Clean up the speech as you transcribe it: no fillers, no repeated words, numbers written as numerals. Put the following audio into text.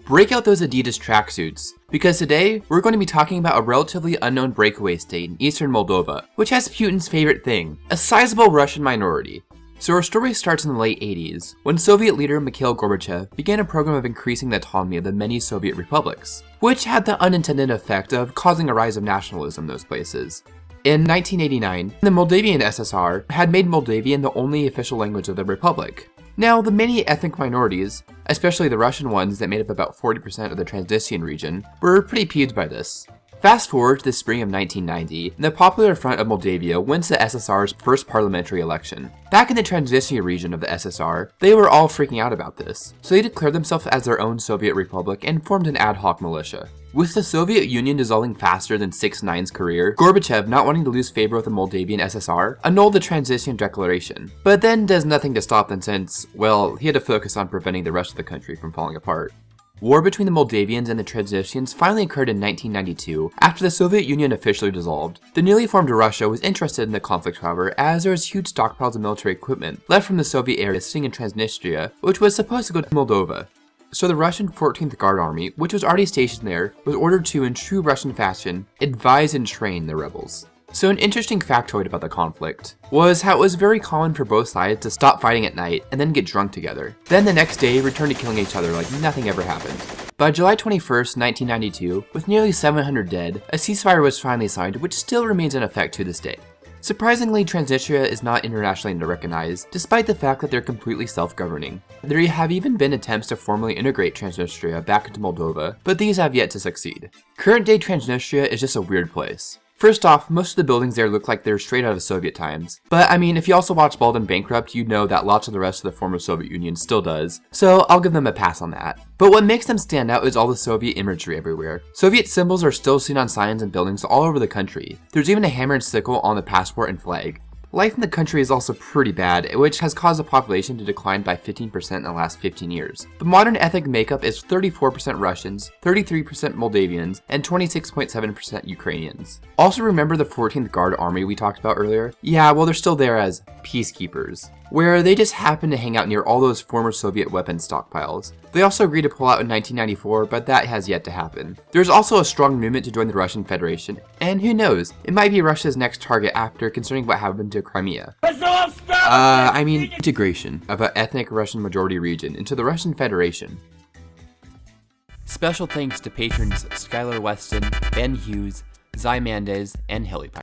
break out those Adidas tracksuits, because today we're going to be talking about a relatively unknown breakaway state in eastern Moldova, which has Putin's favorite thing, a sizable Russian minority. So our story starts in the late 80s, when Soviet leader Mikhail Gorbachev began a program of increasing the autonomy of the many Soviet republics, which had the unintended effect of causing a rise of nationalism in those places. In 1989, the Moldavian SSR had made Moldavian the only official language of the republic. Now, the many ethnic minorities, especially the Russian ones that made up about 40% of the Transnistrian region, were pretty peeved by this. Fast forward to the spring of 1990, the Popular Front of Moldavia wins the SSR's first parliamentary election. Back in the Transnistria region of the SSR, they were all freaking out about this, so they declared themselves as their own Soviet republic and formed an ad hoc militia. With the Soviet Union dissolving faster than 6ix9ine's career, Gorbachev, not wanting to lose favor with the Moldavian SSR, annulled the Transnistrian declaration, but then does nothing to stop them since, well, he had to focus on preventing the rest of the country from falling apart. War between the Moldavians and the Transnistrians finally occurred in 1992 after the Soviet Union officially dissolved. The newly formed Russia was interested in the conflict, however, as there was huge stockpiles of military equipment left from the Soviet area sitting in Transnistria, which was supposed to go to Moldova. So the Russian 14th Guard Army, which was already stationed there, was ordered to, in true Russian fashion, advise and train the rebels. So an interesting factoid about the conflict was how it was very common for both sides to stop fighting at night and then get drunk together. Then the next day return to killing each other like nothing ever happened. By July 21st, 1992, with nearly 700 dead, a ceasefire was finally signed, which still remains in effect to this day. Surprisingly, Transnistria is not internationally recognized, despite the fact that they're completely self-governing. There have even been attempts to formally integrate Transnistria back into Moldova, but these have yet to succeed. Current-day Transnistria is just a weird place. First off, most of the buildings there look like they're straight out of Soviet times. But I mean, if you also watch Bald and Bankrupt, you'd know that lots of the rest of the former Soviet Union still does, so I'll give them a pass on that. But what makes them stand out is all the Soviet imagery everywhere. Soviet symbols are still seen on signs and buildings all over the country. There's even a hammer and sickle on the passport and flag. Life in the country is also pretty bad, which has caused the population to decline by 15% in the last 15 years. The modern ethnic makeup is 34% Russians, 33% Moldavians, and 26.7% Ukrainians. Also remember the 14th Guard Army we talked about earlier? Yeah, well they're still there as peacekeepers, where they just happen to hang out near all those former Soviet weapons stockpiles. They also agreed to pull out in 1994, but that has yet to happen. There's also a strong movement to join the Russian Federation, and who knows, it might be Russia's next target after considering what happened to Crimea. Integration of an ethnic Russian majority region into the Russian Federation. Special thanks to patrons Skylar Weston, Ben Hughes, Zy Mandez, and Hilly Pie.